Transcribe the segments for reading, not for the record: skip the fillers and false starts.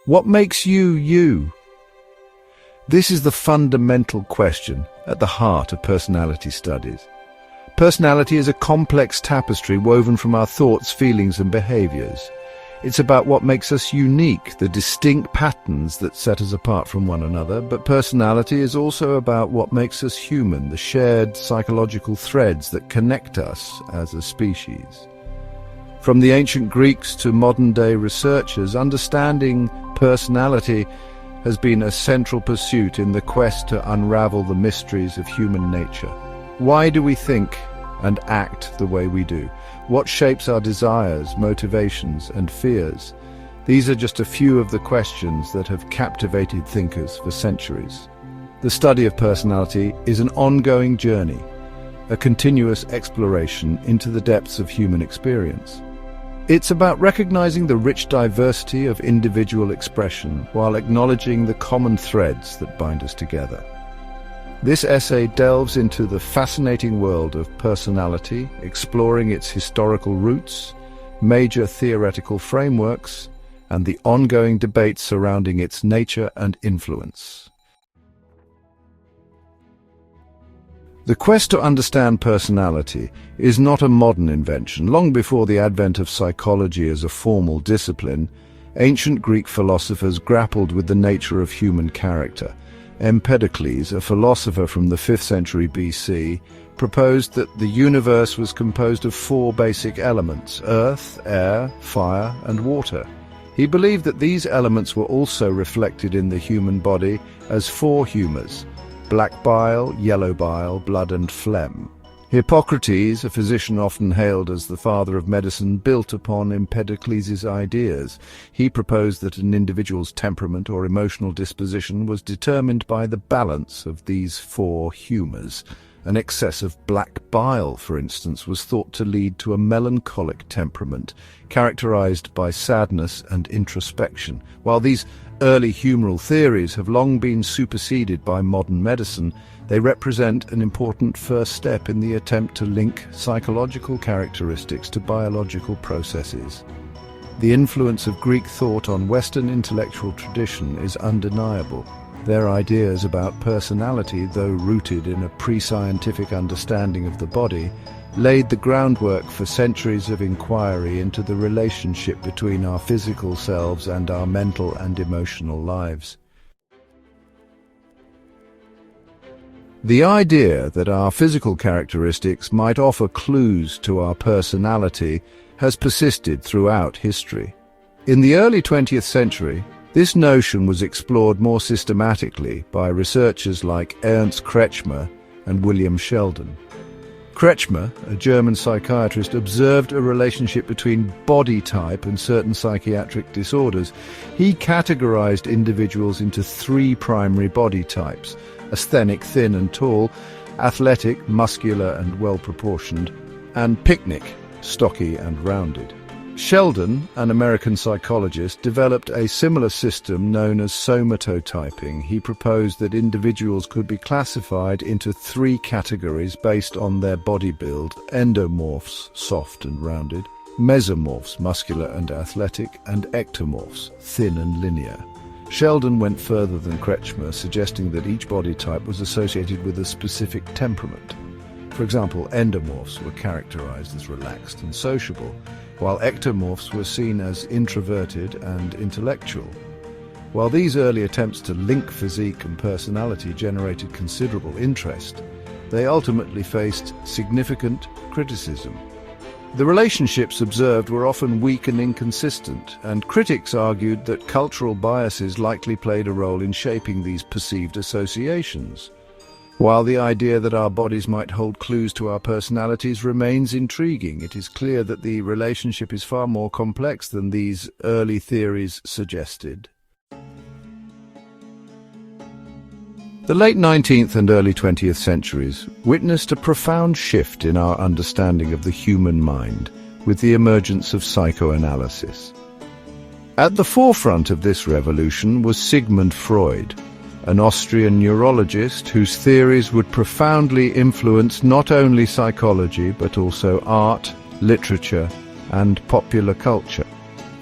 What makes you, you? This is the fundamental question at the heart of personality studies. Personality is a complex tapestry woven from our thoughts, feelings, and behaviors. It's about what makes us unique, the distinct patterns that set us apart from one another, but personality is also about what makes us human, the shared psychological threads that connect us as a species. From the ancient Greeks to modern-day researchers, understanding personality has been a central pursuit in the quest to unravel the mysteries of human nature. Why do we think and act the way we do? What shapes our desires, motivations, and fears? These are just a few of the questions that have captivated thinkers for centuries. The study of personality is an ongoing journey, a continuous exploration into the depths of human experience. It's about recognizing the rich diversity of individual expression while acknowledging the common threads that bind us together. This essay delves into the fascinating world of personality, exploring its historical roots, major theoretical frameworks, and the ongoing debates surrounding its nature and influence. The quest to understand personality is not a modern invention. Long before the advent of psychology as a formal discipline, ancient Greek philosophers grappled with the nature of human character. Empedocles, a philosopher from the 5th century BC, proposed that the universe was composed of 4 basic elements: earth, air, fire, and water. He believed that these elements were also reflected in the human body as 4 humours: black bile, yellow bile, blood, and phlegm. Hippocrates, a physician often hailed as the father of medicine, built upon Empedocles' ideas. He proposed that an individual's temperament or emotional disposition was determined by the balance of these 4 humours. An excess of black bile, for instance, was thought to lead to a melancholic temperament, characterized by sadness and introspection. While these early humoral theories have long been superseded by modern medicine, they represent an important first step in the attempt to link psychological characteristics to biological processes. The influence of Greek thought on Western intellectual tradition is undeniable. Their ideas about personality, though rooted in a pre-scientific understanding of the body, laid the groundwork for centuries of inquiry into the relationship between our physical selves and our mental and emotional lives. The idea that our physical characteristics might offer clues to our personality has persisted throughout history. In the early 20th century, this notion was explored more systematically by researchers like Ernst Kretschmer and William Sheldon. Kretschmer, a German psychiatrist, observed a relationship between body type and certain psychiatric disorders. He categorized individuals into 3 primary body types: asthenic, thin and tall; athletic, muscular and well-proportioned; and picnic, stocky and rounded. Sheldon, an American psychologist, developed a similar system known as somatotyping. He proposed that individuals could be classified into 3 categories based on their body build: endomorphs, soft and rounded; mesomorphs, muscular and athletic; and ectomorphs, thin and linear. Sheldon went further than Kretschmer, suggesting that each body type was associated with a specific temperament. For example, endomorphs were characterized as relaxed and sociable, while ectomorphs were seen as introverted and intellectual. While these early attempts to link physique and personality generated considerable interest, they ultimately faced significant criticism. The relationships observed were often weak and inconsistent, and critics argued that cultural biases likely played a role in shaping these perceived associations. While the idea that our bodies might hold clues to our personalities remains intriguing, it is clear that the relationship is far more complex than these early theories suggested. The late 19th and early 20th centuries witnessed a profound shift in our understanding of the human mind with the emergence of psychoanalysis. At the forefront of this revolution was Sigmund Freud, an Austrian neurologist whose theories would profoundly influence not only psychology but also art, literature, and popular culture.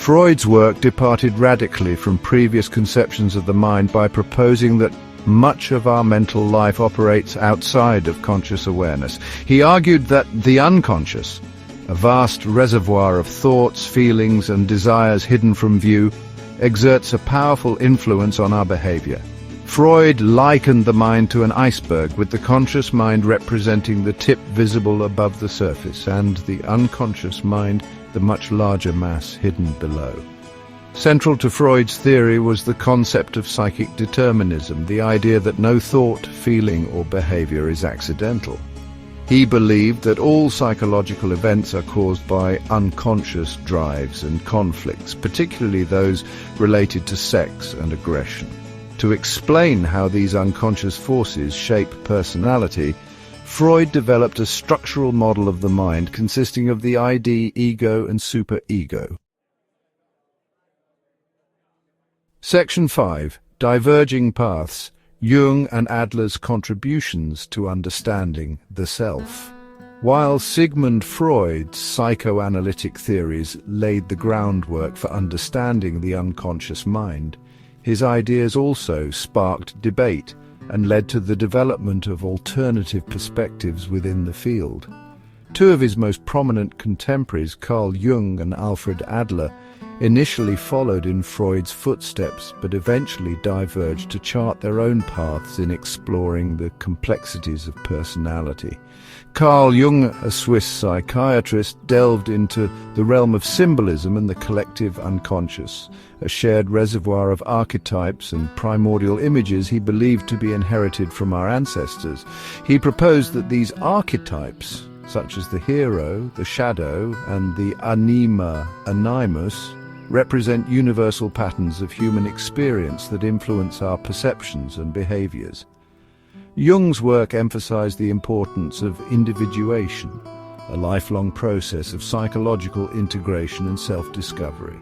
Freud's work departed radically from previous conceptions of the mind by proposing that much of our mental life operates outside of conscious awareness. He argued that the unconscious, a vast reservoir of thoughts, feelings, and desires hidden from view, exerts a powerful influence on our behavior. Freud likened the mind to an iceberg, with the conscious mind representing the tip visible above the surface, and the unconscious mind the much larger mass hidden below. Central to Freud's theory was the concept of psychic determinism, the idea that no thought, feeling, or behavior is accidental. He believed that all psychological events are caused by unconscious drives and conflicts, particularly those related to sex and aggression. To explain how these unconscious forces shape personality, Freud developed a structural model of the mind consisting of the ID, ego, and superego. Section 5. Diverging Paths: Jung and Adler's Contributions to Understanding the Self. While Sigmund Freud's psychoanalytic theories laid the groundwork for understanding the unconscious mind, his ideas also sparked debate and led to the development of alternative perspectives within the field. Two of his most prominent contemporaries, Carl Jung and Alfred Adler, initially followed in Freud's footsteps, but eventually diverged to chart their own paths in exploring the complexities of personality. Carl Jung, a Swiss psychiatrist, delved into the realm of symbolism and the collective unconscious, a shared reservoir of archetypes and primordial images he believed to be inherited from our ancestors. He proposed that these archetypes, such as the hero, the shadow, and the anima animus, represent universal patterns of human experience that influence our perceptions and behaviors. Jung's work emphasized the importance of individuation, a lifelong process of psychological integration and self-discovery.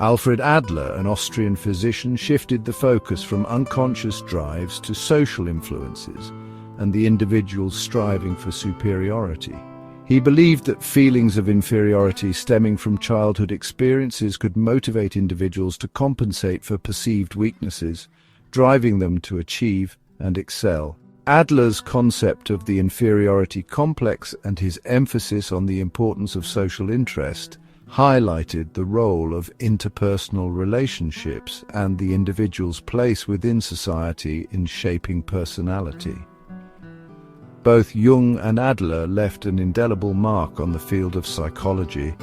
Alfred Adler, an Austrian physician, shifted the focus from unconscious drives to social influences and the individual's striving for superiority. He believed that feelings of inferiority stemming from childhood experiences could motivate individuals to compensate for perceived weaknesses, driving them to achieve and excel. Adler's concept of the inferiority complex and his emphasis on the importance of social interest highlighted the role of interpersonal relationships and the individual's place within society in shaping personality. Both Jung and Adler left an indelible mark on the field of psychology,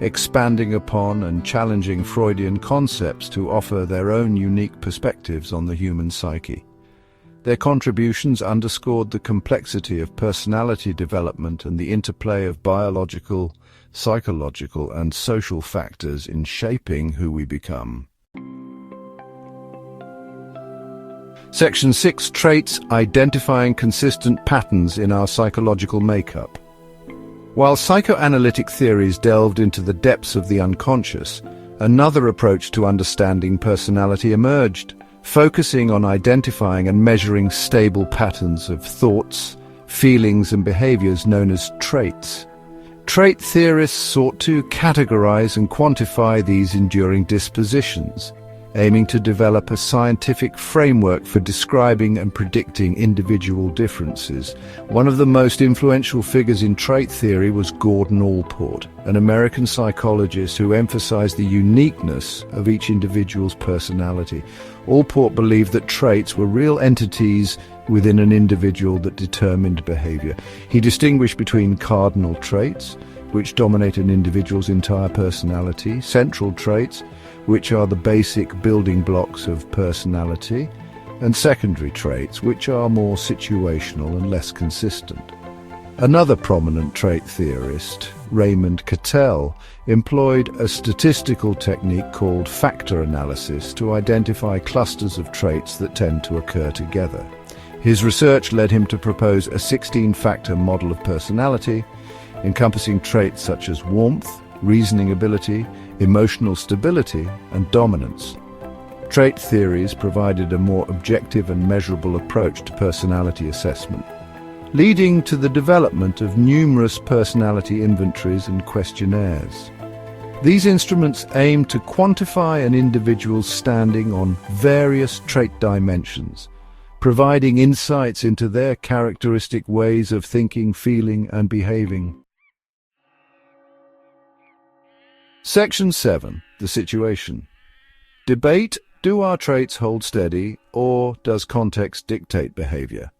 expanding upon and challenging Freudian concepts to offer their own unique perspectives on the human psyche. Their contributions underscored the complexity of personality development and the interplay of biological, psychological, and social factors in shaping who we become. Section 6. Traits identifying consistent patterns in our psychological makeup. While psychoanalytic theories delved into the depths of the unconscious, another approach to understanding personality emerged, focusing on identifying and measuring stable patterns of thoughts, feelings, and behaviors known as traits. Trait theorists sought to categorize and quantify these enduring dispositions, aiming to develop a scientific framework for describing and predicting individual differences. One of the most influential figures in trait theory was Gordon Allport, an American psychologist who emphasized the uniqueness of each individual's personality. Allport believed that traits were real entities within an individual that determined behavior. He distinguished between cardinal traits, which dominate an individual's entire personality, central traits, which are the basic building blocks of personality, and secondary traits, which are more situational and less consistent. Another prominent trait theorist, Raymond Cattell, employed a statistical technique called factor analysis to identify clusters of traits that tend to occur together. His research led him to propose a 16-factor model of personality, encompassing traits such as warmth, reasoning ability, emotional stability, and dominance. Trait theories provided a more objective and measurable approach to personality assessment, leading to the development of numerous personality inventories and questionnaires. These instruments aim to quantify an individual's standing on various trait dimensions, providing insights into their characteristic ways of thinking, feeling, and behaving. Section 7. The situation. Debate: do our traits hold steady, or does context dictate behavior?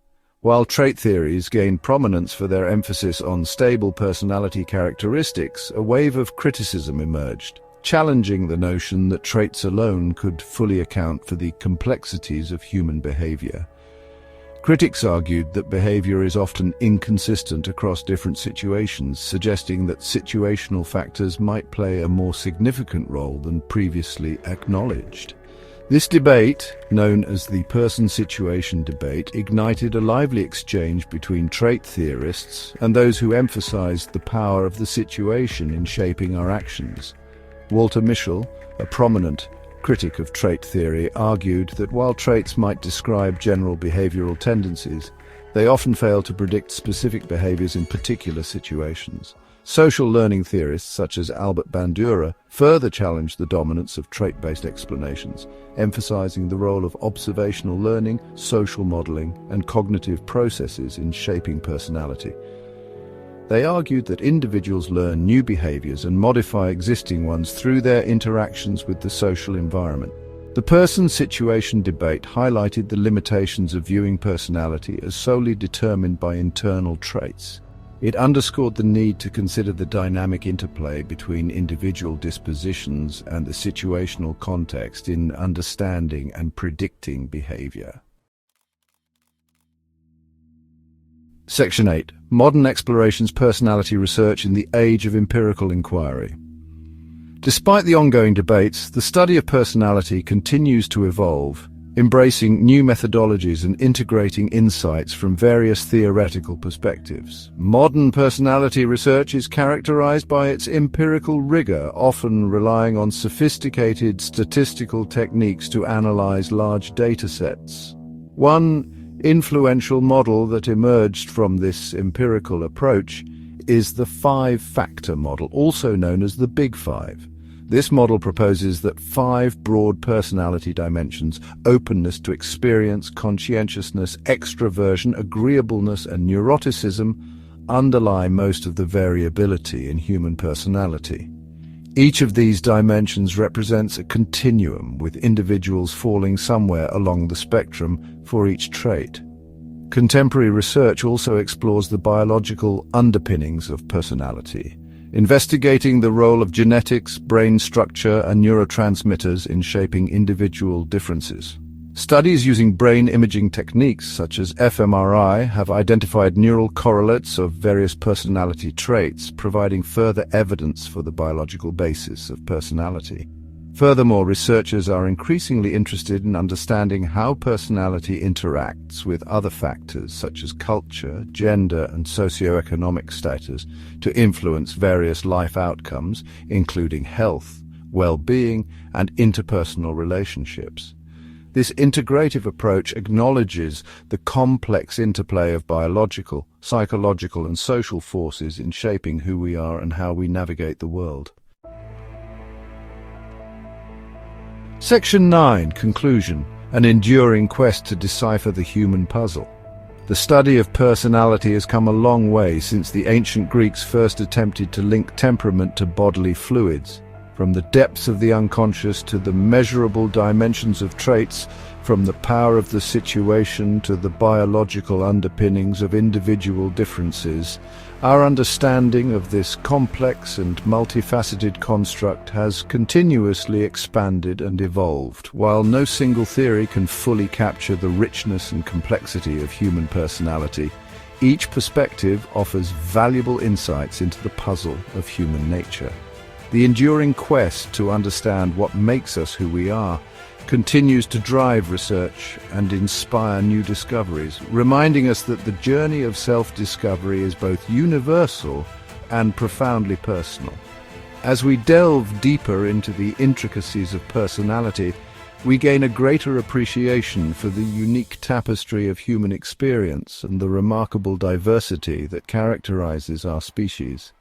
While trait theories gained prominence for their emphasis on stable personality characteristics, a wave of criticism emerged, challenging the notion that traits alone could fully account for the complexities of human behavior. Critics argued that behavior is often inconsistent across different situations, suggesting that situational factors might play a more significant role than previously acknowledged. This debate, known as the person-situation debate, ignited a lively exchange between trait theorists and those who emphasized the power of the situation in shaping our actions. Walter Mischel, a prominent critic of trait theory, argued that while traits might describe general behavioral tendencies, they often fail to predict specific behaviors in particular situations. Social learning theorists such as Albert Bandura further challenged the dominance of trait-based explanations, emphasizing the role of observational learning, social modeling, and cognitive processes in shaping personality. They argued that individuals learn new behaviors and modify existing ones through their interactions with the social environment. The person-situation debate highlighted the limitations of viewing personality as solely determined by internal traits. It underscored the need to consider the dynamic interplay between individual dispositions and the situational context in understanding and predicting behavior. Section 8. Modern Explorations Personality Research in the Age of Empirical Inquiry. Despite the ongoing debates, the study of personality continues to evolve, embracing new methodologies and integrating insights from various theoretical perspectives. Modern personality research is characterized by its empirical rigor, often relying on sophisticated statistical techniques to analyze large data sets. One influential model that emerged from this empirical approach is the five-factor model, also known as the Big Five. This model proposes that 5 broad personality dimensions, openness to experience, conscientiousness, extraversion, agreeableness, and neuroticism, underlie most of the variability in human personality. Each of these dimensions represents a continuum, with individuals falling somewhere along the spectrum for each trait. Contemporary research also explores the biological underpinnings of personality, investigating the role of genetics, brain structure, and neurotransmitters in shaping individual differences. Studies using brain imaging techniques such as fMRI have identified neural correlates of various personality traits, providing further evidence for the biological basis of personality. Furthermore, researchers are increasingly interested in understanding how personality interacts with other factors such as culture, gender, and socioeconomic status to influence various life outcomes, including health, well-being, and interpersonal relationships. This integrative approach acknowledges the complex interplay of biological, psychological, and social forces in shaping who we are and how we navigate the world. Section 9. Conclusion. An enduring quest to decipher the human puzzle. The study of personality has come a long way since the ancient Greeks first attempted to link temperament to bodily fluids. From the depths of the unconscious to the measurable dimensions of traits, from the power of the situation to the biological underpinnings of individual differences, our understanding of this complex and multifaceted construct has continuously expanded and evolved. While no single theory can fully capture the richness and complexity of human personality, each perspective offers valuable insights into the puzzle of human nature. The enduring quest to understand what makes us who we are continues to drive research and inspire new discoveries, reminding us that the journey of self-discovery is both universal and profoundly personal. As we delve deeper into the intricacies of personality, we gain a greater appreciation for the unique tapestry of human experience and the remarkable diversity that characterizes our species.